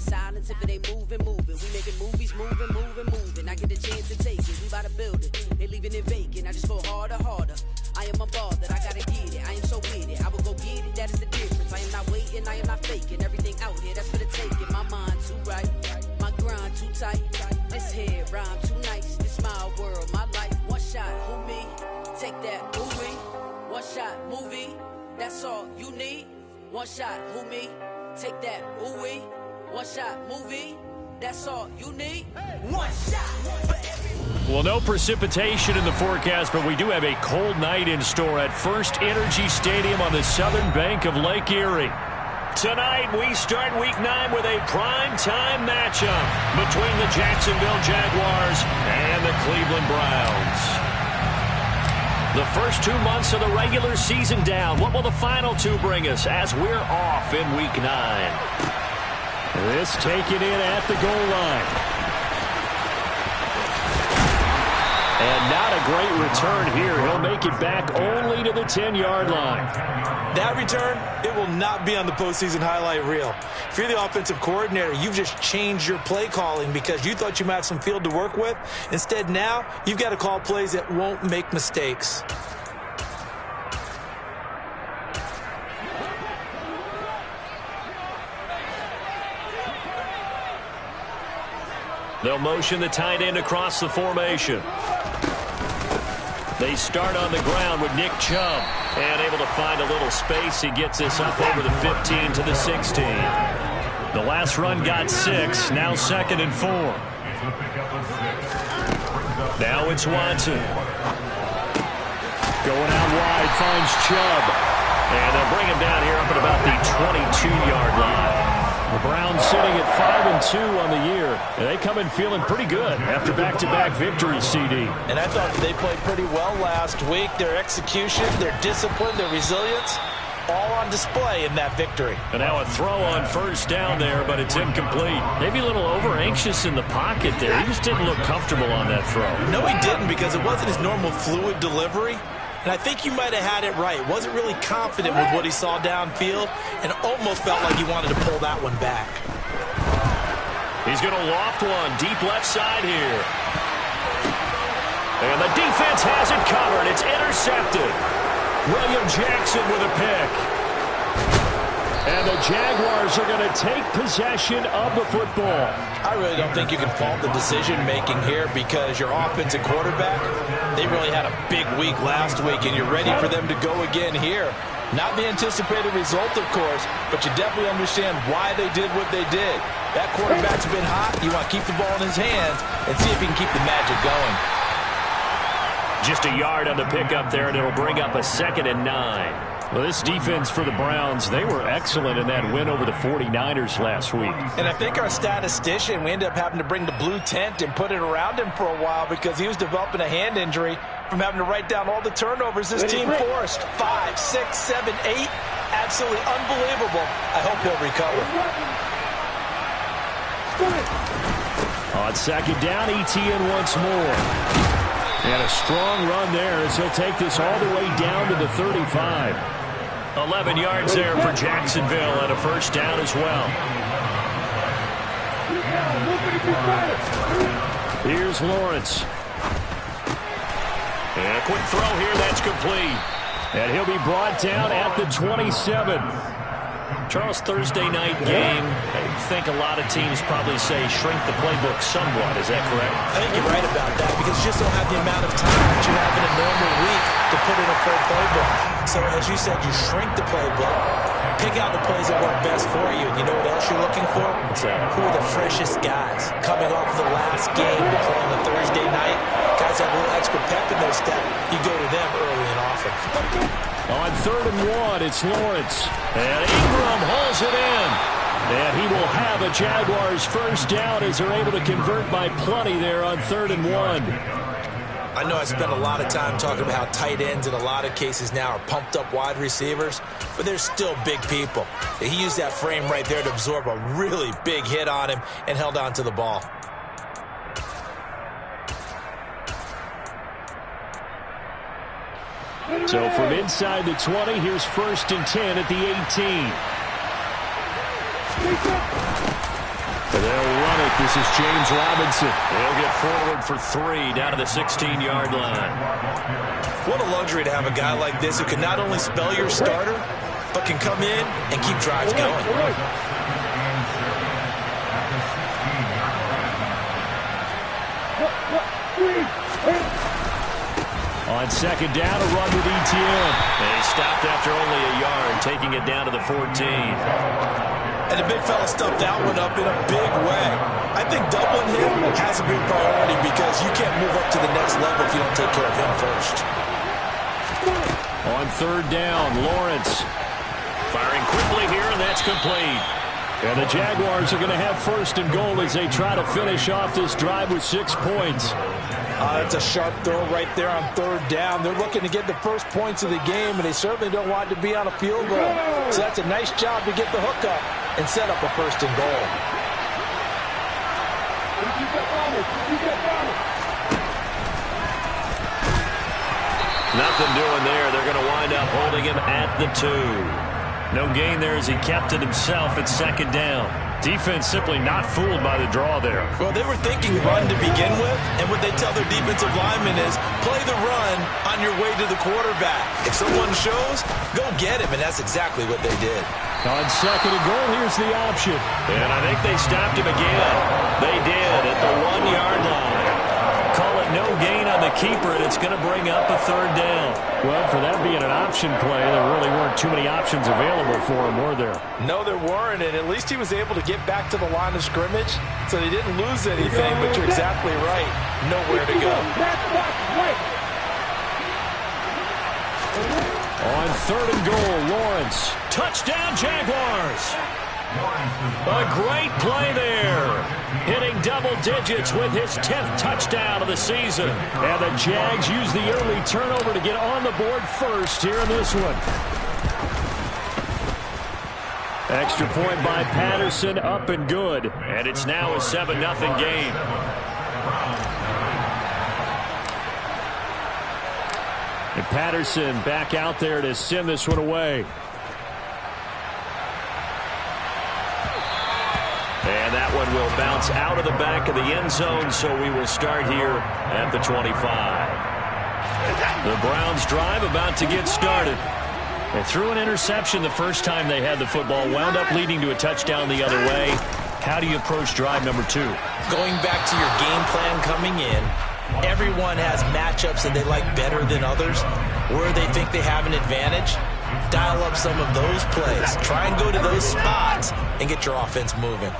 in silence if it ain't moving. We making movies, moving. I get the chance to take it. We bout to build it. They leaving it vacant. I just go harder. I am a ball that I gotta get it. I am so with it. I will go get it. That is the difference. I am not waiting. I am not faking. Everything out here, that's for the taking. My mind too right. My grind too tight. This head rhyme too nice. This my world, my life. One shot, who me? Take that, who we? One shot, movie. That's all you need. One shot, who me? Take that, who we? One shot, movie. That's all you need. One shot for everyone. Well, no precipitation in the forecast, but we do have a cold night in store at First Energy Stadium on the southern bank of Lake Erie. Tonight, we start Week 9 with a prime-time matchup between the Jacksonville Jaguars and the Cleveland Browns. The first 2 months of the regular season down. What will the final 2 bring us as we're off in Week 9? This taken in at the goal line. And not a great return here. He'll make it back only to the 10-yard line. That return, it will not be on the postseason highlight reel. If you're the offensive coordinator, you've just changed your play calling because you thought you might have some field to work with. Instead, now, you've got to call plays that won't make mistakes. They'll motion the tight end across the formation. They start on the ground with Nick Chubb. And able to find a little space. He gets this up over the 15 to the 16. The last run got 6. Now 2nd and 4. Now it's Watson. Going out wide, finds Chubb. And they'll bring him down here up at about the 22-yard line. The Browns sitting at 5-2 on the year. And they come in feeling pretty good after back-to-back victories, CD. And I thought they played pretty well last week. Their execution, their discipline, their resilience, all on display in that victory. And now a throw on first down there, but it's incomplete. Maybe a little over-anxious in the pocket there. He just didn't look comfortable on that throw. No, he didn't, because it wasn't his normal fluid delivery. And I think you might have had it right. Wasn't really confident with what he saw downfield and almost felt like he wanted to pull that one back. He's going to loft one deep left side here. And the defense has it covered. It's intercepted. William Jackson with a pick. And the Jaguars are going to take possession of the football. I really don't think you can fault the decision-making here because your offensive quarterback, they really had a big week last week, and you're ready for them to go again here. Not the anticipated result, of course, but you definitely understand why they did what they did. That quarterback's been hot. You want to keep the ball in his hands and see if he can keep the magic going. Just a yard on the pickup there, and it'll bring up a 2nd and 9. Well, this defense for the Browns, they were excellent in that win over the 49ers last week. And I think our statistician, we ended up having to bring the blue tent and put it around him for a while because he was developing a hand injury from having to write down all the turnovers this team forced. 5, 6, 7, 8. Absolutely unbelievable. I hope he'll recover. On 2nd down, ETN once more. And a strong run there as he'll take this all the way down to the 35. 11 yards there for Jacksonville and a first down as well. Here's Lawrence. And a quick throw here, that's complete. And he'll be brought down at the 27. Charles, Thursday night game, I think a lot of teams probably say shrink the playbook somewhat. Is that correct? I think you're right about that because you just don't have the amount of time that you have in a normal week to put in a full playbook. So as you said, you shrink the playbook, pick out the plays that work best for you. And you know what else you're looking for? What's that? Who are the freshest guys coming off the last game to play on a Thursday night? Guys have a little extra pep in their step. You go to them early and often. On 3rd and 1, it's Lawrence. And Ingram holds it in. And he will have a Jaguars first down as they're able to convert by plenty there on 3rd and 1. I know I spent a lot of time talking about how tight ends in a lot of cases now are pumped up wide receivers, but they're still big people. He used that frame right there to absorb a really big hit on him and held on to the ball. So from inside the 20, here's 1st and 10 at the 18. And they'll run it. This is James Robinson. He'll get forward for 3 down to the 16-yard line. What a luxury to have a guy like this who can not only spell your starter, but can come in and keep drives going. On second down, a run with ETN. And he stopped after only a yard, taking it down to the 14. And the big fella stuffed that one up in a big way. I think doubling him has a big priority because you can't move up to the next level if you don't take care of him first. On third down, Lawrence firing quickly here, and that's complete. And the Jaguars are going to have first and goal as they try to finish off this drive with 6 points. It's a sharp throw right there on third down. They're looking to get the first points of the game, and they certainly don't want to be on a field goal. So that's a nice job to get the hook up and set up a first and goal. Nothing doing there. They're going to wind up holding him at the 2. No gain there as he kept it himself at second down. Defense simply not fooled by the draw there. Well, they were thinking run to begin with, and what they tell their defensive linemen is play the run on your way to the quarterback. If someone shows, go get him, and that's exactly what they did. On second and goal, here's the option. And I think they stopped him again. They did at the 1-yard line. Call it no gain on the keeper, and it's going to bring up a third down. Well, for that being an option play, there really weren't too many options available for him, were there? No, there weren't, and at least he was able to get back to the line of scrimmage, so they didn't lose anything, but you're exactly right. Nowhere to go. On third and goal, Lawrence. Touchdown, Jaguars! A great play there. Hitting double digits with his 10th touchdown of the season. And the Jags use the early turnover to get on the board first here in this one. Extra point by Patterson, up and good. And it's now a 7-0 game. And Patterson back out there to send this one away. And that one will bounce out of the back of the end zone, so we will start here at the 25. The Browns drive about to get started. They threw an interception the first time they had the football, wound up leading to a touchdown the other way. How do you approach drive number 2? Going back to your game plan coming in, everyone has matchups that they like better than others, where they think they have an advantage. Dial up some of those plays. Try and go to those spots and get your offense moving.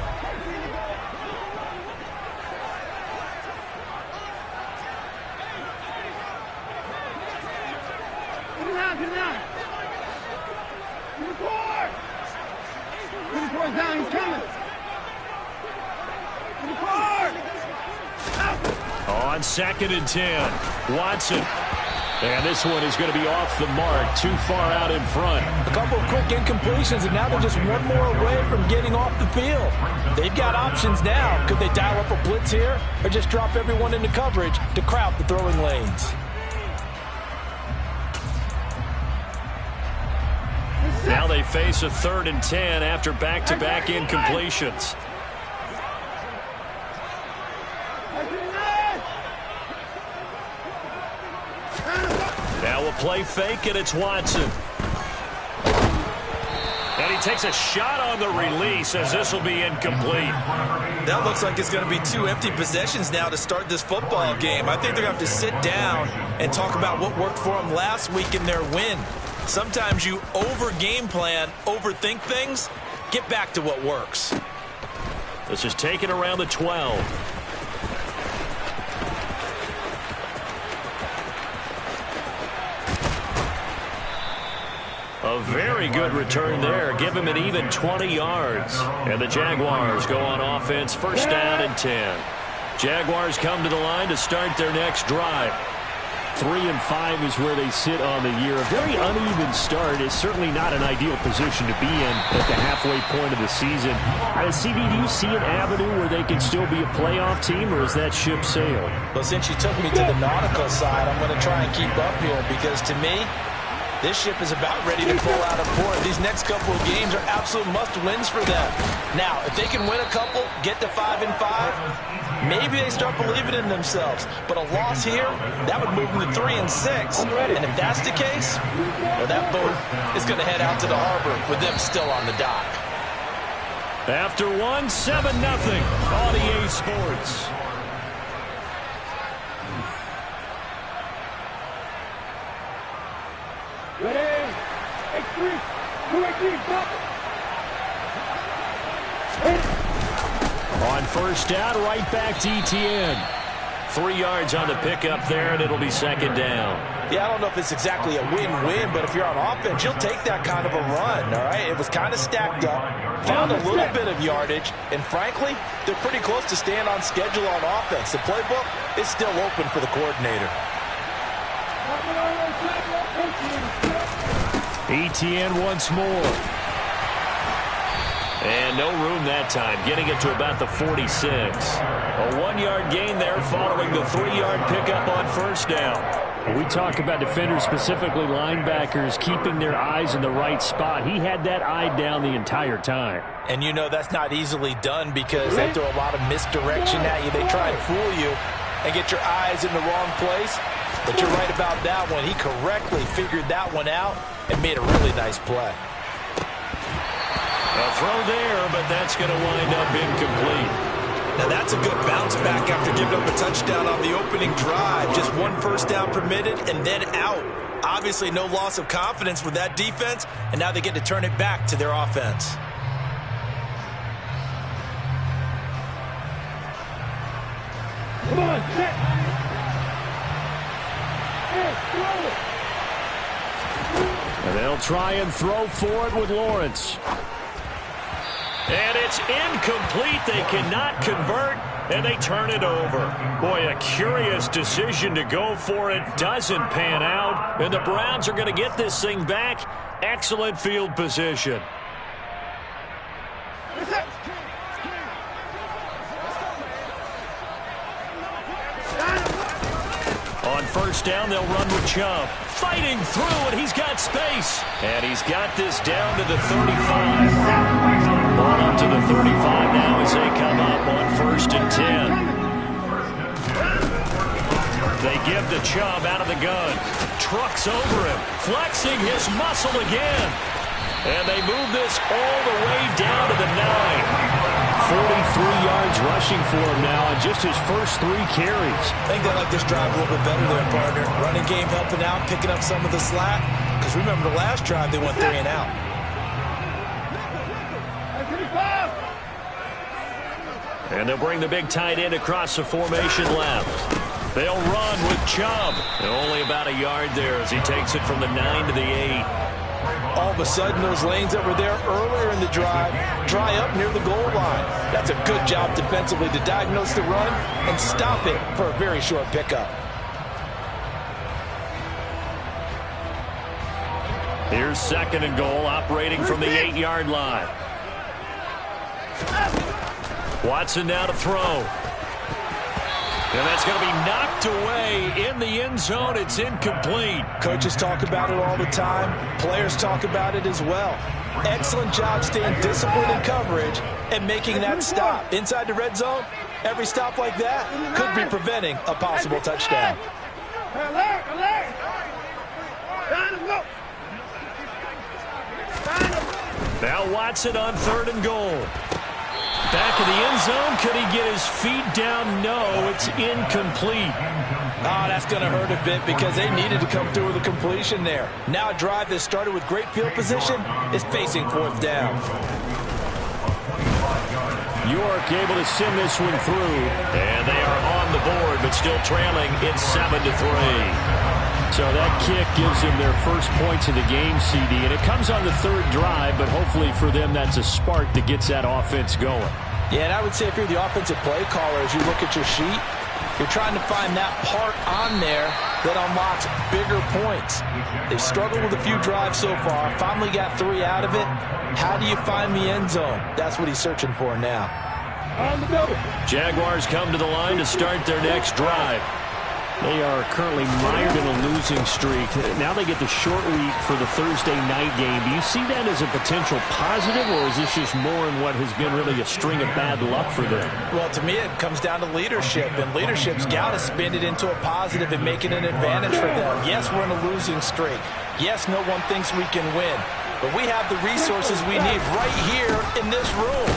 On second and 10, Watson. And this one is going to be off the mark, too far out in front. A couple of quick incompletions, and now they're just one more away from getting off the field. They've got options now. Could they dial up a blitz here or just drop everyone into coverage to crowd the throwing lanes? Now they face a 3rd and 10 after back-to-back incompletions. Now we'll play fake, and it's Watson. And he takes a shot on the release as this will be incomplete. That looks like it's going to be 2 empty possessions now to start this football game. I think they're going to have to sit down and talk about what worked for them last week in their win. Sometimes you over-game plan, overthink things. Get back to what works. This is taken around the 12. A very good return there. Give him an even 20 yards. And the Jaguars go on offense, first down and 10. Jaguars come to the line to start their next drive. 3-5 is where they sit on the year. A very uneven start is certainly not an ideal position to be in at the halfway point of the season. CB, do you see an avenue where they can still be a playoff team, or is that ship sailed? Well, since you took me to the nautical side, I'm going to try and keep up here because to me, This ship is about ready to pull out of port. These next couple of games are absolute must-wins for them. Now, if they can win a couple, get to 5-5, maybe they start believing in themselves. But a loss here, that would move them to 3-6. And if that's the case, well, that boat is going to head out to the harbor with them still on the dock. After 1, 7-0 on EA Sports. Ready? X3, 2-3, stop. On first down, right back to ETN. 3 yards on the pickup there, and it'll be second down. Yeah, I don't know if it's exactly a win-win, but if you're on offense, you'll take that kind of a run, all right? It was kind of stacked up, found a little bit of yardage, and frankly, they're pretty close to staying on schedule on offense. The playbook is still open for the coordinator. ETN once more. And no room that time, getting it to about the 46. A 1-yard gain there following the 3-yard pickup on first down. We talk about defenders, specifically linebackers, keeping their eyes in the right spot. He had that eye down the entire time. And you know that's not easily done because they throw a lot of misdirection at you. They try and fool you and get your eyes in the wrong place. But you're right about that one. He correctly figured that one out and made a really nice play. A throw there, but that's going to wind up incomplete. Now that's a good bounce back after giving up a touchdown on the opening drive. Just 1 first down permitted and then out. Obviously no loss of confidence with that defense, and now they get to turn it back to their offense. Come on, set. And they'll try and throw for it with Lawrence. And it's incomplete. They cannot convert, and they turn it over. Boy, a curious decision to go for it. Doesn't pan out, and the Browns are going to get this thing back. Excellent field position. On first down, they'll run with Chubb. Fighting through, and he's got space. And he's got this down to the 35. Ball up to the 35 now as they come up on 1st and 10. They give the Chubb out of the gun. Trucks over him, flexing his muscle again. And they move this all the way down to the 9. 43 yards rushing for him now on just his first 3 carries. I think they like this drive a little bit better there, partner. Running game helping out, picking up some of the slack. Because remember the last drive, they went 3 and out. And they'll bring the big tight end across the formation left. They'll run with Chubb. And only about a yard there as he takes it from the 9 to the 8. All of a sudden, those lanes that were there earlier in the drive dry up near the goal line. That's a good job defensively to diagnose the run and stop it for a very short pickup. Here's 2nd and goal, operating from the 8-yard line. Watson now to throw. And that's going to be knocked away in the end zone. It's incomplete. Coaches talk about it all the time. Players talk about it as well. Excellent job staying disciplined in coverage and making that stop. Inside the red zone, every stop like that could be preventing a possible touchdown. Now Watson on 3rd and goal. Back in the end zone. Could he get his feet down? No, it's incomplete. Oh, that's going to hurt a bit because they needed to come through with a completion there. Now a drive that started with great field position is facing 4th down. York able to send this one through. And they are on the board, but still trailing. It's 7-3. So that kick gives them their first points of the game, CD. And it comes on the 3rd drive, but hopefully for them that's a spark that gets that offense going. Yeah, and I would say if you're the offensive play caller, as you look at your sheet, you're trying to find that part on there that unlocks bigger points. They've struggled with a few drives so far, finally got 3 out of it. How do you find the end zone? That's what he's searching for now. Jaguars come to the line to start their next drive. They are currently mired in a losing streak. Now they get the short week for the Thursday night game. Do you see that as a potential positive, or is this just more in what has been really a string of bad luck for them? Well, to me, it comes down to leadership, and leadership's got to spin it into a positive and make it an advantage for them. Yes, we're in a losing streak. Yes, no one thinks we can win, but we have the resources we need right here in this room.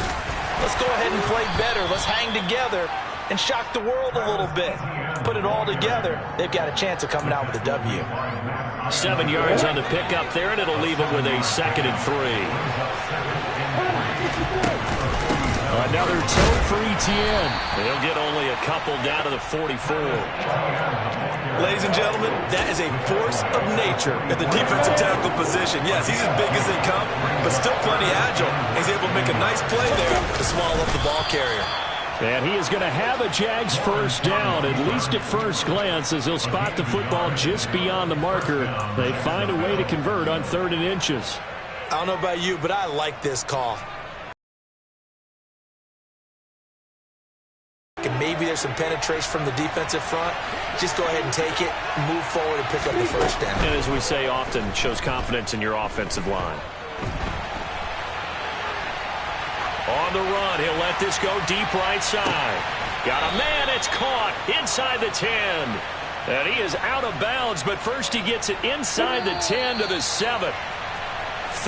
Let's go ahead and play better. Let's hang together and shock the world a little bit. Put it all together, they've got a chance of coming out with a W. 7 yards on the pickup there, and it'll leave them with a 2nd and 3. Another toe for Etienne. They'll get only a couple down to the 44. Ladies and gentlemen, that is a force of nature at the defensive tackle position. Yes, he's as big as they come, but still plenty agile. He's able to make a nice play there to swallow up the ball carrier. And he is going to have a Jags first down, at least at first glance, as he'll spot the football just beyond the marker. They find a way to convert on 3rd and inches. I don't know about you, but I like this call. And maybe there's some penetration from the defensive front. Just go ahead and take it, move forward, and pick up the first down. And as we say often, shows confidence in your offensive line. On the run, he'll let this go deep right side. Got a man, it's caught inside the 10. And he is out of bounds, but first he gets it inside the 10 to the 7.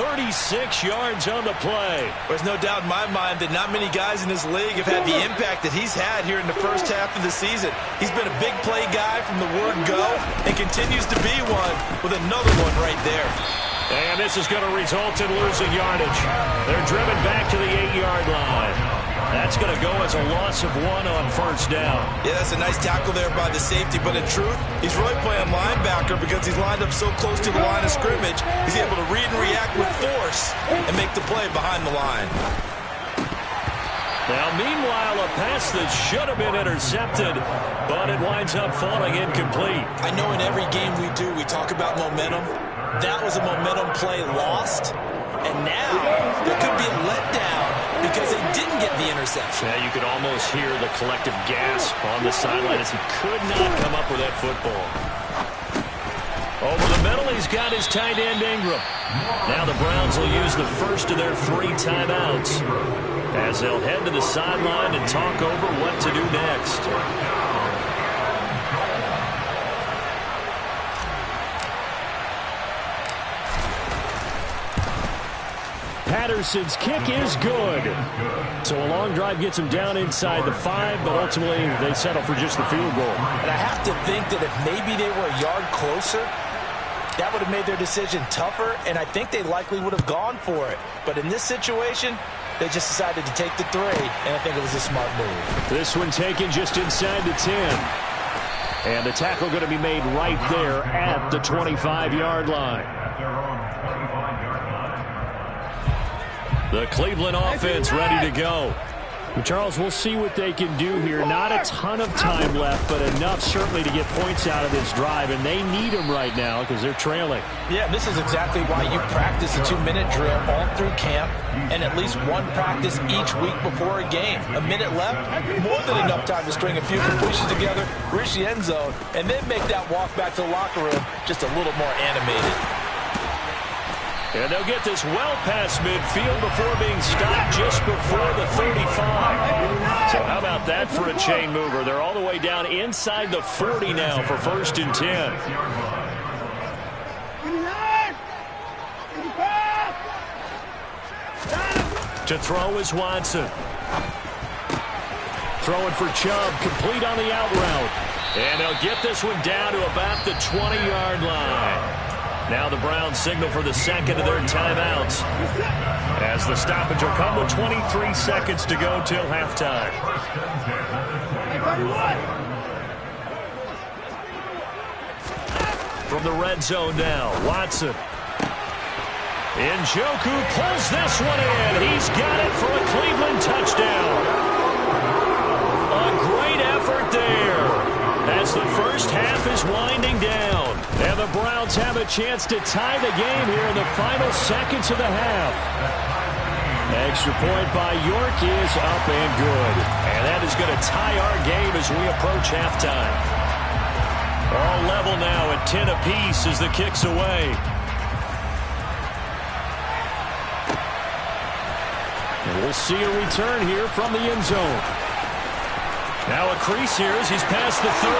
36 yards on the play. There's no doubt in my mind that not many guys in this league have had the impact that he's had here in the first half of the season. He's been a big play guy from the word go and continues to be one with another one right there. And this is going to result in losing yardage. They're driven back to the 8-yard line. That's going to go as a loss of 1 on first down. Yeah, that's a nice tackle there by the safety, but in truth, he's really playing linebacker because he's lined up so close to the line of scrimmage. He's able to read and react with force and make the play behind the line. Now, meanwhile, a pass that should have been intercepted, but it winds up falling incomplete. I know in every game we do, we talk about momentum. That was a momentum play lost, and now there could be a letdown because they didn't get the interception. Yeah, you could almost hear the collective gasp on the sideline as he could not come up with that football. Over the middle, he's got his tight end Ingram. Now the Browns will use the first of their 3 timeouts as they'll head to the sideline and talk over what to do next. Patterson's kick is good. So a long drive gets him down inside the 5, but ultimately they settle for just the field goal. And I have to think that if maybe they were a yard closer, that would have made their decision tougher, and I think they likely would have gone for it. But in this situation, they just decided to take the 3, and I think it was a smart move. This one taken just inside the 10. And the tackle going to be made right there at the 25-yard line. The Cleveland offense ready to go. Charles, we'll see what they can do here. Not a ton of time left, but enough certainly to get points out of this drive, and they need them right now because they're trailing. Yeah, this is exactly why you practice a 2-minute drill all through camp and at least one practice each week before a game. A minute left, more than enough time to string a few completions together, reach the end zone, and then make that walk back to the locker room just a little more animated. And they'll get this well past midfield before being stopped just before the 35. So how about that for a chain mover? They're all the way down inside the 40 now for 1st and 10. To throw is Watson. Throwing for Chubb, complete on the out route. And they'll get this one down to about the 20-yard line. Now the Browns signal for the 2nd of their timeouts as the stoppage will come with 23 seconds to go till halftime. From the red zone now, Watson. Njoku pulls this one in. He's got it for a Cleveland touchdown. A great effort there as the first half is winding down. And the Browns have a chance to tie the game here in the final seconds of the half. Extra point by York is up and good. And that is going to tie our game as we approach halftime. All level now at 10 apiece as the kick's away. And we'll see a return here from the end zone. Now a crease here as he's past the 30.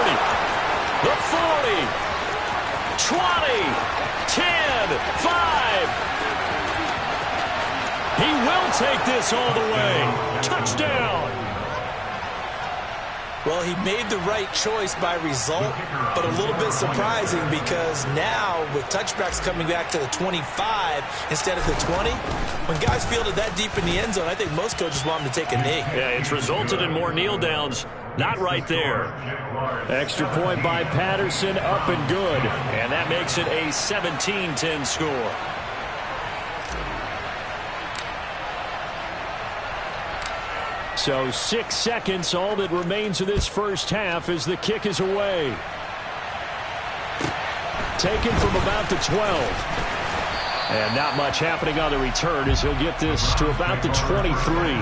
The 40. 20. 10. 5. He will take this all the way. Touchdown. Well, he made the right choice by result, but a little bit surprising because now with touchbacks coming back to the 25 instead of the 20, when guys fielded that deep in the end zone, I think most coaches want them to take a knee. Yeah, it's resulted in more kneel downs. Not right there. Extra point by Patterson, up and good. And that makes it a 17-10 score. So 6 seconds, all that remains of this first half as the kick is away. Taken from about the 12. And not much happening on the return as he'll get this to about the 23.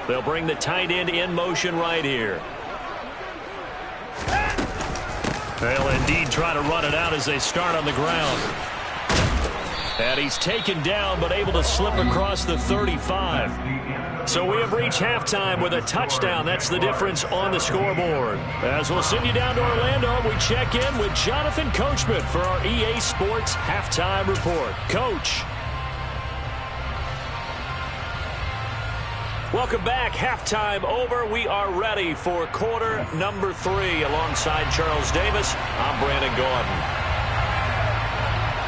They'll bring the tight end in motion right here. They'll indeed try to run it out as they start on the ground. And he's taken down but able to slip across the 35. So we have reached halftime with a touchdown. That's the difference on the scoreboard. As we'll send you down to Orlando, we check in with Jonathan Coachman for our EA Sports Halftime Report. Coach. Welcome back. Halftime over. We are ready for quarter number 3 alongside Charles Davis. I'm Brandon Gordon.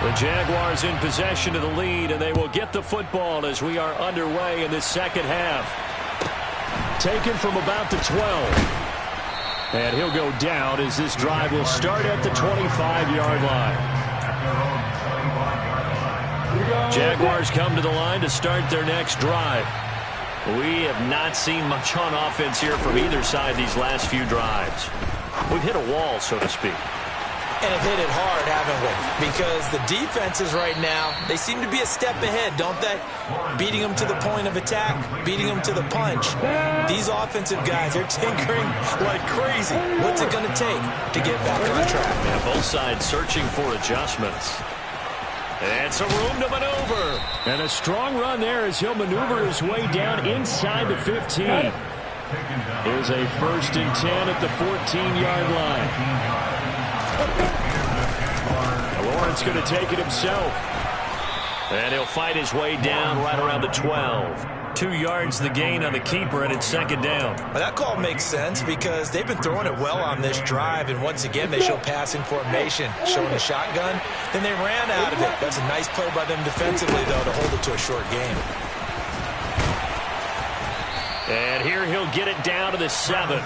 The Jaguars in possession of the lead, and they will get the football as we are underway in this second half. Taken from about the 12. And he'll go down as this drive will start at the 25-yard line. Jaguars come to the line to start their next drive. We have not seen much on offense here from either side these last few drives. We've hit a wall, so to speak. And have hit it hard, haven't we? Because the defenses right now, they seem to be a step ahead, don't they? Beating them to the point of attack, beating them to the punch. These offensive guys, they're tinkering like crazy. What's it going to take to get back on track? Yeah, both sides searching for adjustments. And some room to maneuver. And a strong run there as he'll maneuver his way down inside the 15. Here's a 1st and 10 at the 14-yard line. Lawrence going to take it himself. And he'll fight his way down right around the 12. 2 yards the gain on the keeper, and it's second down. Well, that call makes sense because they've been throwing it well on this drive, and once again they show passing formation, showing the shotgun. Then they ran out of it. That's a nice play by them defensively, though, to hold it to a short game. And here he'll get it down to the 7.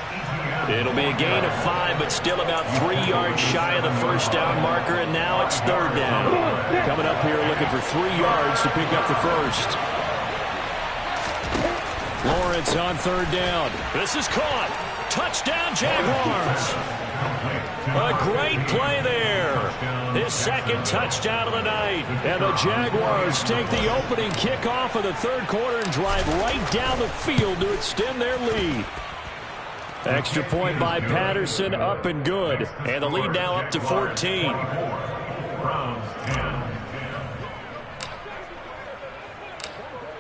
It'll be a gain of 5, but still about 3 yards shy of the first down marker, and now it's 3rd down. Coming up here looking for 3 yards to pick up the first. Lawrence on 3rd down. This is caught. Touchdown, Jaguars. A great play there. His 2nd touchdown of the night. And the Jaguars take the opening kickoff of the 3rd quarter and drive right down the field to extend their lead. Extra point by Patterson, up and good. And the lead now up to 14.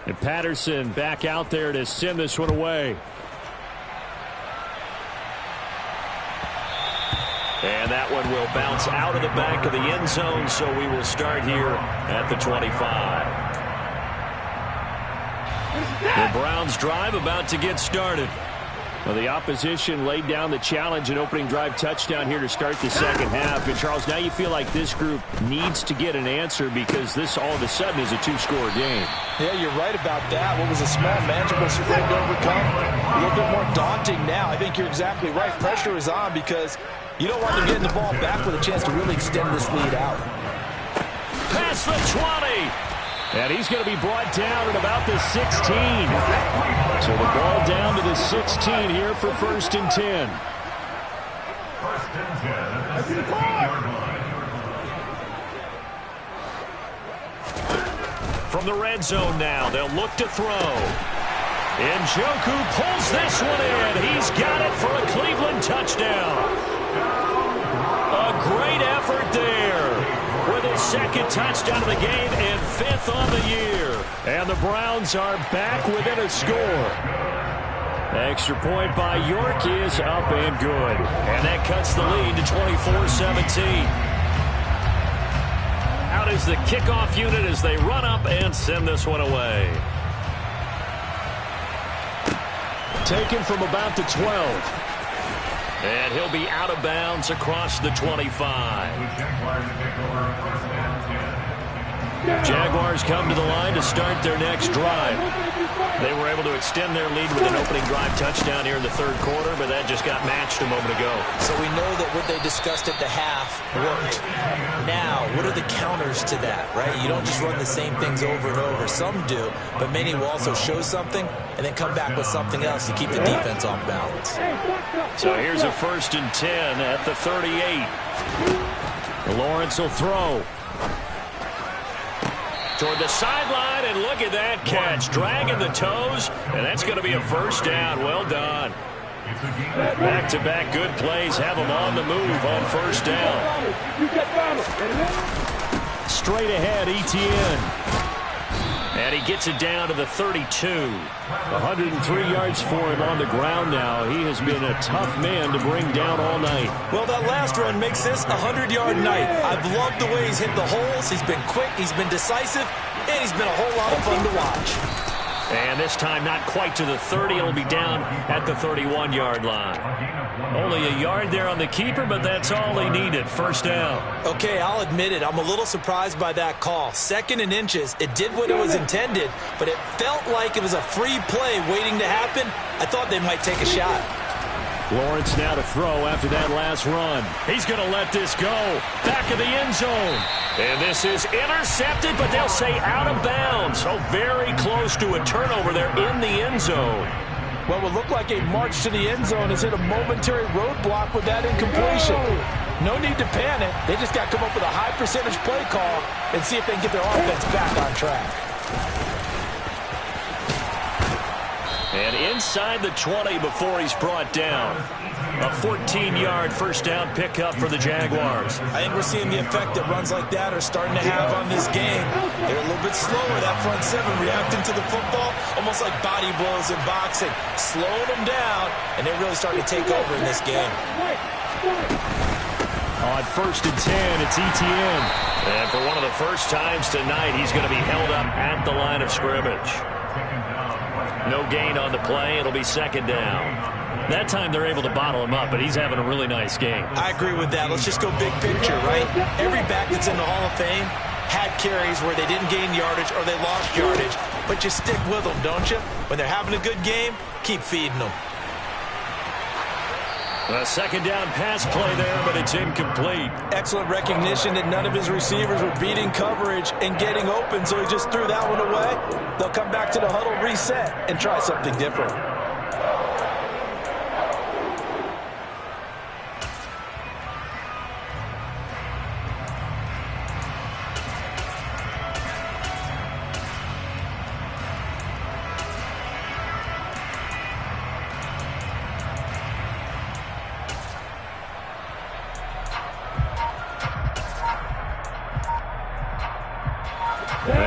And Patterson back out there to send this one away. And that one will bounce out of the back of the end zone, so we will start here at the 25. The Browns drive about to get started. Well, the opposition laid down the challenge and opening drive touchdown here to start the second half. And, Charles, now you feel like this group needs to get an answer because this all of a sudden is a 2-score game. Yeah, you're right about that. What was a small, manageable spread to overcome? A little bit more daunting now. I think you're exactly right. Pressure is on because you don't want them getting the ball back with a chance to really extend this lead out. Past the 20. And he's going to be brought down at about the 16. So the ball down to the 16 here for 1st and 10. From the red zone now, they'll look to throw. Njoku pulls this one in. He's got it for a Cleveland touchdown. A great effort there with his second touchdown of the game and 5th on the year. And the Browns are back within a score. Extra point by York is up and good. And that cuts the lead to 24-17. Out is the kickoff unit as they run up and send this one away. Taken from about the 12. And he'll be out of bounds across the 25. Jaguars come to the line to start their next drive. They were able to extend their lead with an opening drive touchdown here in the third quarter, but that just got matched a moment ago. So we know that what they discussed at the half worked. Now, what are the counters to that, right? You don't just run the same things over and over. Some do, but many will also show something and then come back with something else to keep the defense on balance. So here's a 1st and 10 at the 38. Lawrence will throw. Toward the sideline, and look at that catch. Dragging the toes, and that's going to be a 1st down. Well done. Back-to-back good plays have them on the move on 1st down. Straight ahead, Etienne. And he gets it down to the 32. 103 yards for him on the ground now. He has been a tough man to bring down all night. Well, that last run makes this a 100-yard night. I've loved the way he's hit the holes. He's been quick, he's been decisive, and he's been a whole lot of fun to watch. And this time not quite to the 30. It'll be down at the 31-yard line. Only a yard there on the keeper, but that's all he needed. 1st down. Okay, I'll admit it. I'm a little surprised by that call. 2nd and inches. It did what it was intended, but it felt like it was a free play waiting to happen. I thought they might take a shot. Lawrence now to throw after that last run. He's going to let this go. Back of the end zone. And this is intercepted, but they'll say out of bounds. So very close to a turnover there in the end zone. What would look like a march to the end zone has hit a momentary roadblock with that incompletion. No need to panic. They just got to come up with a high percentage play call and see if they can get their offense back on track. And inside the 20 before he's brought down. A 14-yard 1st down pickup for the Jaguars. I think we're seeing the effect that runs like that are starting to have on this game. They're a little bit slower, that front 7, reacting to the football, almost like body blows in boxing, slowing them down, and they're really starting to take over in this game. On 1st and 10, it's Etienne. And for one of the first times tonight, he's going to be held up at the line of scrimmage. No gain on the play. It'll be 2nd down. That time they're able to bottle him up, but he's having a really nice game. I agree with that. Let's just go big picture, right? Every back that's in the Hall of Fame had carries where they didn't gain yardage or they lost yardage, but you stick with them, don't you? When they're having a good game, keep feeding them. A 2nd down pass play there, but it's incomplete. Excellent recognition that none of his receivers were beating coverage and getting open, so he just threw that one away. They'll come back to the huddle, reset, and try something different.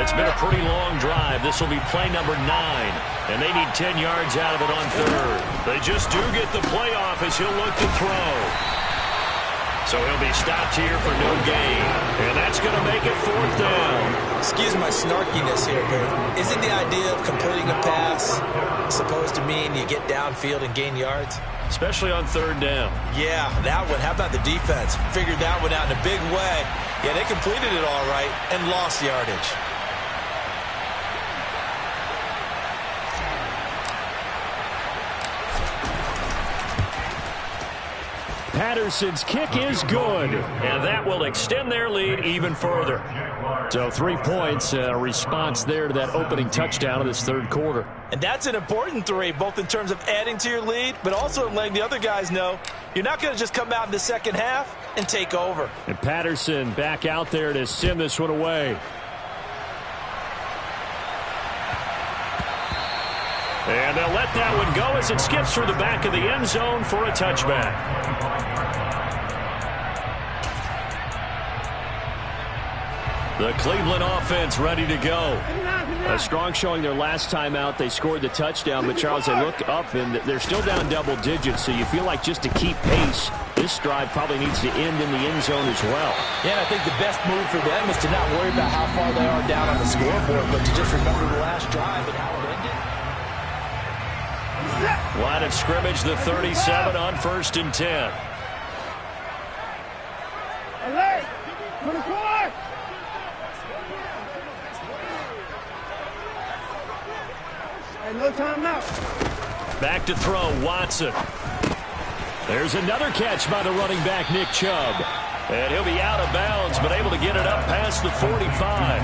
It's been a pretty long drive. This will be play number 9. And they need 10 yards out of it on 3rd. They just do get the playoff as he'll look to throw. So he'll be stopped here for no gain. And that's going to make it 4th down. Excuse my snarkiness here, but isn't the idea of completing a pass supposed to mean you get downfield and gain yards? Especially on 3rd down. Yeah, that one. How about the defense? Figured that one out in a big way. Yeah, they completed it all right and lost yardage. Patterson's kick is good, and that will extend their lead even further. So 3 points, a response there to that opening touchdown of this third quarter. And that's an important 3, both in terms of adding to your lead, but also in letting the other guys know you're not going to just come out in the second half and take over. And Patterson back out there to send this one away. And they'll let that one go as it skips through the back of the end zone for a touchback. The Cleveland offense ready to go. A strong showing their last time out. They scored the touchdown, but Charles, they look up and they're still down double digits, so you feel like just to keep pace, this drive probably needs to end in the end zone as well. Yeah, and I think the best move for them is to not worry about how far they are down on the scoreboard, but to just remember the last drive and how it ended. Line of scrimmage, the 37 on 1st and 10. Alert! 24! Hey, no timeout. Back to throw, Watson. There's another catch by the running back, Nick Chubb. And he'll be out of bounds, but able to get it up past the 45.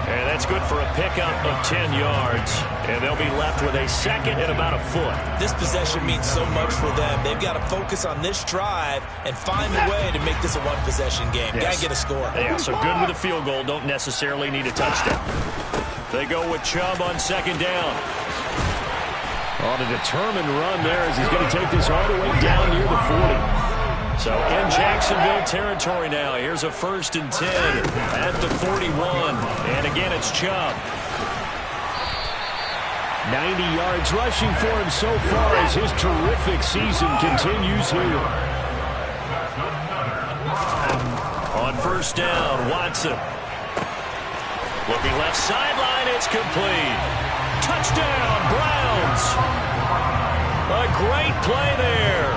And that's good for a pickup of 10 yards. And they'll be left with a second and about a foot. This possession means so much for them. They've got to focus on this drive and find a way to make this a one-possession game. Yes. Got to get a score. Yeah, so good with a field goal. Don't necessarily need a touchdown. They go with Chubb on 2nd down. On a determined run there as he's going to take this all the way down near the 40. So in Jacksonville territory now. Here's a 1st and 10 at the 41. And again, it's Chubb. 90 yards rushing for him so far as his terrific season continues here. On 1st down, Watson. Looking left sideline, it's complete. Touchdown, Browns. A great play there.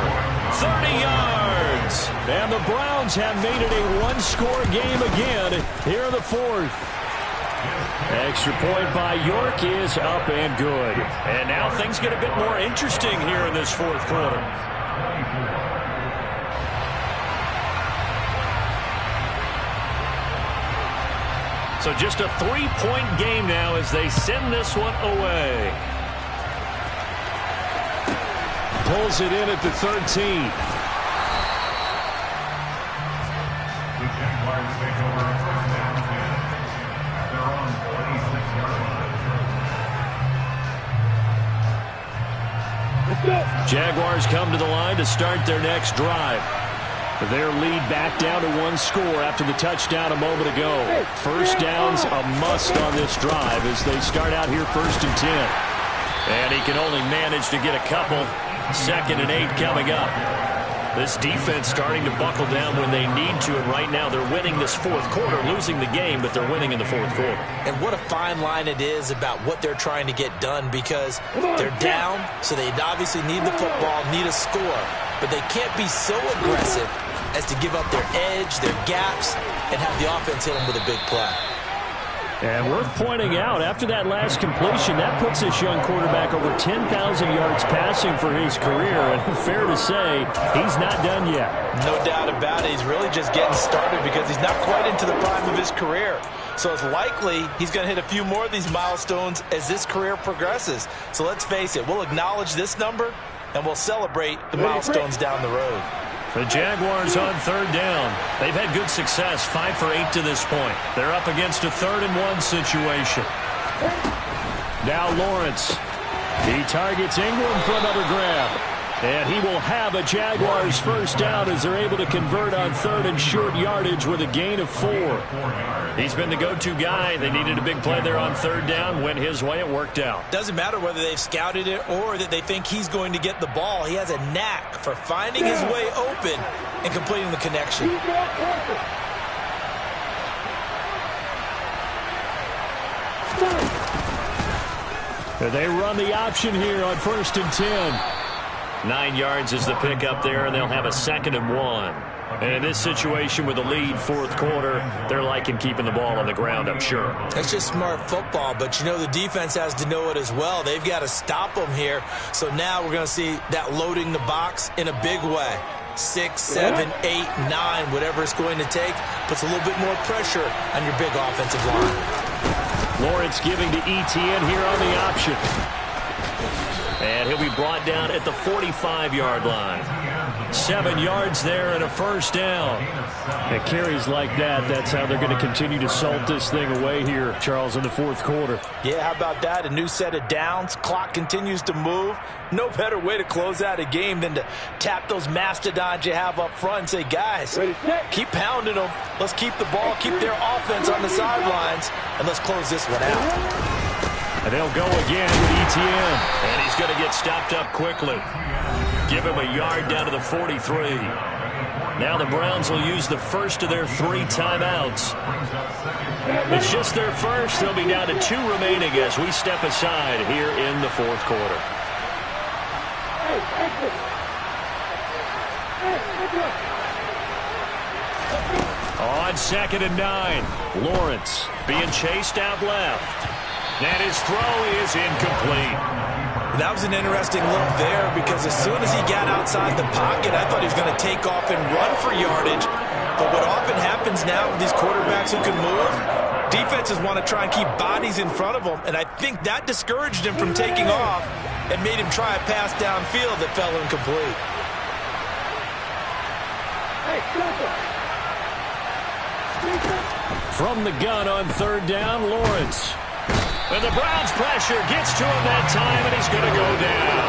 30 yards. And the Browns have made it a one-score game again here in the 4th. Extra point by York is up and good. And now things get a bit more interesting here in this 4th quarter. So just a 3-point game now as they send this one away. Pulls it in at the 13. The Jaguars take over a 1st down at their own 26 yards. Jaguars come to the line to start their next drive. Their lead back down to 1 score after the touchdown a moment ago. 1st down's a must on this drive as they start out here 1st and 10. And he can only manage to get a couple. 2nd and 8 coming up. This defense starting to buckle down when they need to, and right now they're winning this 4th quarter, losing the game, but they're winning in the 4th quarter. And what a fine line it is about what they're trying to get done, because they're down, so they obviously need the football, need a score, but they can't be so aggressive as to give up their edge, their gaps, and have the offense hit them with a big play. And worth pointing out, after that last completion, that puts this young quarterback over 10,000 yards passing for his career. And fair to say, he's not done yet. No doubt about it. He's really just getting started because he's not quite into the prime of his career. So it's likely he's going to hit a few more of these milestones as this career progresses. So let's face it, we'll acknowledge this number, and we'll celebrate the milestones down the road. The Jaguars on 3rd down. They've had good success, 5 for 8 to this point. They're up against a 3rd and 1 situation. Now Lawrence. He targets Ingram for another grab. And he will have a Jaguars 1st down as they're able to convert on 3rd and short yardage with a gain of 4. He's been the go-to guy. They needed a big play there on 3rd down. Went his way. It worked out. Doesn't matter whether they've scouted it or that they think he's going to get the ball. He has a knack for finding his way open and completing the connection. They run the option here on 1st and 10. 9 yards is the pickup there, and they'll have a 2nd and 1. And in this situation with a lead 4th quarter, they're liking keeping the ball on the ground, I'm sure. That's just smart football, but you know the defense has to know it as well. They've got to stop them here. So now we're going to see that loading the box in a big way. 6, 7, 8, 9, whatever it's going to take, puts a little bit more pressure on your big offensive line. Lawrence giving to Etienne here on the option. And he'll be brought down at the 45-yard line. 7 yards there and a first down. And carries like that, that's how they're going to continue to salt this thing away here, Charles, in the fourth quarter. Yeah, how about that? A new set of downs. Clock continues to move. No better way to close out a game than to tap those mastodons you have up front and say, guys, keep pounding them. Let's keep the ball, keep their offense on the sidelines, and let's close this one out. And they'll go again with Etienne. And he's going to get stopped up quickly. Give him a yard down to the 43. Now the Browns will use the first of their 3 timeouts. It's just their first. They'll be down to 2 remaining as we step aside here in the fourth quarter. On 2nd and 9, Lawrence being chased out left. And his throw is incomplete. That was an interesting look there because as soon as he got outside the pocket, I thought he was going to take off and run for yardage. But what often happens now with these quarterbacks who can move, defenses want to try and keep bodies in front of them, and I think that discouraged him from taking off and made him try a pass downfield that fell incomplete. From the gun on 3rd down, Lawrence. And the Browns pressure gets to him that time, and he's going to go down.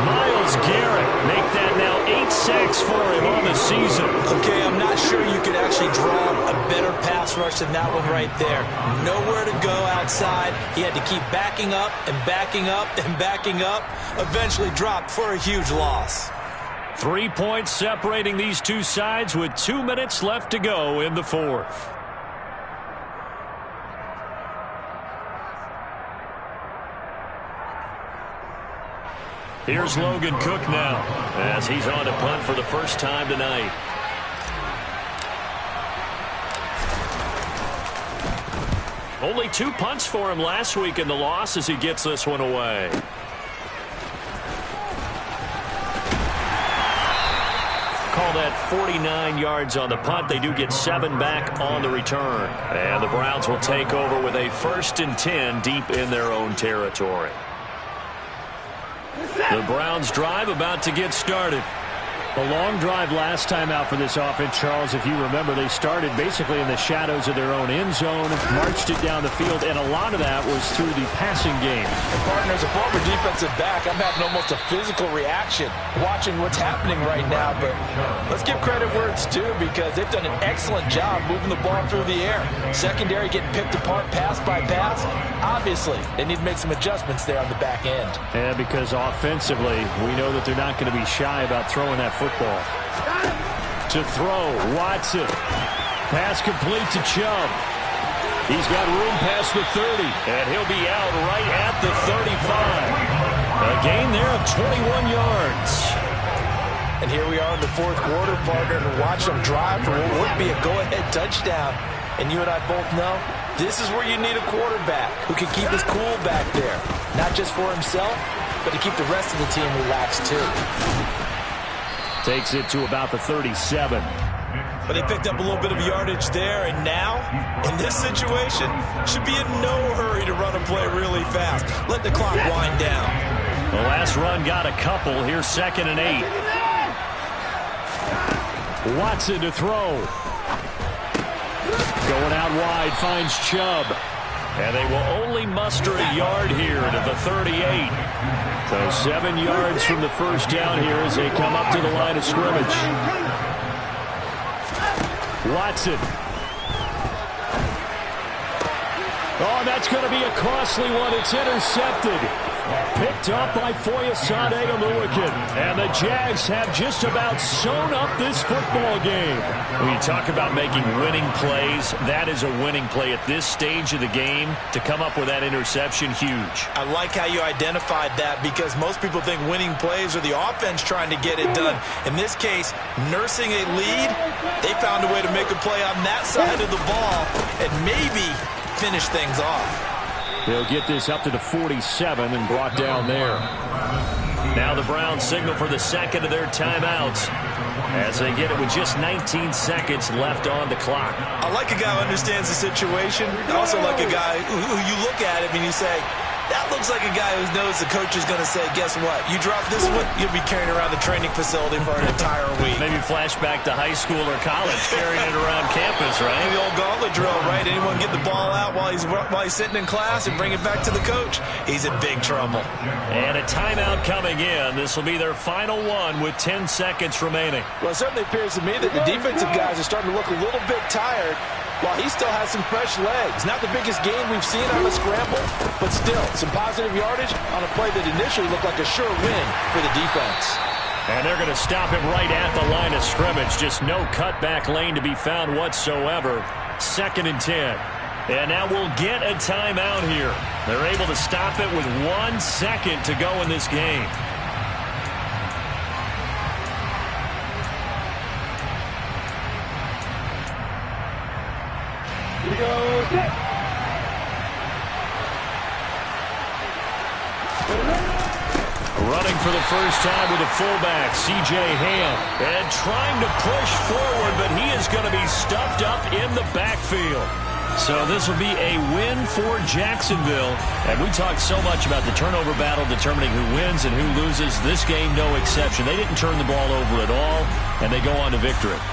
Myles Garrett make that now 8 sacks for him on the season. Okay, I'm not sure you could actually draw a better pass rush than that one right there. Nowhere to go outside. He had to keep backing up and backing up and backing up. Eventually dropped for a huge loss. 3 points separating these two sides with 2 minutes left to go in the fourth. Here's Logan Cook now as he's on to punt for the first time tonight. Only 2 punts for him last week in the loss as he gets this one away. Call that 49 yards on the punt. They do get 7 back on the return. And the Browns will take over with a 1st and 10 deep in their own territory. The Browns drive about to get started. A long drive last time out for this offense, Charles. If you remember, they started basically in the shadows of their own end zone, marched it down the field, and a lot of that was through the passing game. And partner, as a former defensive back, I'm having almost a physical reaction watching what's happening right now. But let's give credit where it's due because they've done an excellent job moving the ball through the air. Secondary getting picked apart pass by pass. Obviously, they need to make some adjustments there on the back end. Yeah, because offensively, we know that they're not going to be shy about throwing that football. To throw, Watson. Pass complete to Chubb. He's got room past the 30, and he'll be out right at the 35. A gain there of 21 yards. And here we are in the fourth quarter, partner, and watch them drive for what would be a go-ahead touchdown. And you and I both know this is where you need a quarterback who can keep his cool back there. Not just for himself, but to keep the rest of the team relaxed too. Takes it to about the 37. But they picked up a little bit of yardage there, and now, in this situation, should be in no hurry to run a play really fast. Let the clock wind down. The last run got a couple. Here's 2nd and 8. Watson to throw. Going out wide, finds Chubb. And they will only muster a yard here to the 38. So 7 yards from the first down here as they come up to the line of scrimmage. Watson. Oh, that's going to be a costly one. It's intercepted. Picked up by Foyesade Oluwakin. And the Jags have just about sewn up this football game. When you talk about making winning plays, that is a winning play at this stage of the game. To come up with that interception, huge. I like how you identified that because most people think winning plays are the offense trying to get it done. In this case, nursing a lead, they found a way to make a play on that side of the ball and maybe finish things off. They'll get this up to the 47 and brought down there. Now the Browns signal for the second of their timeouts as they get it with just 19 seconds left on the clock. I like a guy who understands the situation. I also like a guy who you look at him and you say, that looks like a guy who knows the coach is going to say, guess what? You drop this one, you'll be carrying around the training facility for an entire week. Maybe flashback to high school or college, carrying it around campus, right? The old gauntlet drill, right? Anyone get the ball out while he's sitting in class and bring it back to the coach? He's in big trouble. And a timeout coming in. This will be their final one with 10 seconds remaining. Well, it certainly appears to me that the defensive guys are starting to look a little bit tired, while he still has some fresh legs. Not the biggest gain we've seen on a scramble, but still some positive yardage on a play that initially looked like a sure win for the defense. And they're going to stop him right at the line of scrimmage. Just no cutback lane to be found whatsoever. 2nd and 10. And now we'll get a timeout here. They're able to stop it with 1 second to go in this game. Running for the first time with a fullback, C.J. Ham. And trying to push forward, but he is going to be stuffed up in the backfield. So this will be a win for Jacksonville. And we talked so much about the turnover battle determining who wins and who loses. This game, no exception. They didn't turn the ball over at all, and they go on to victory.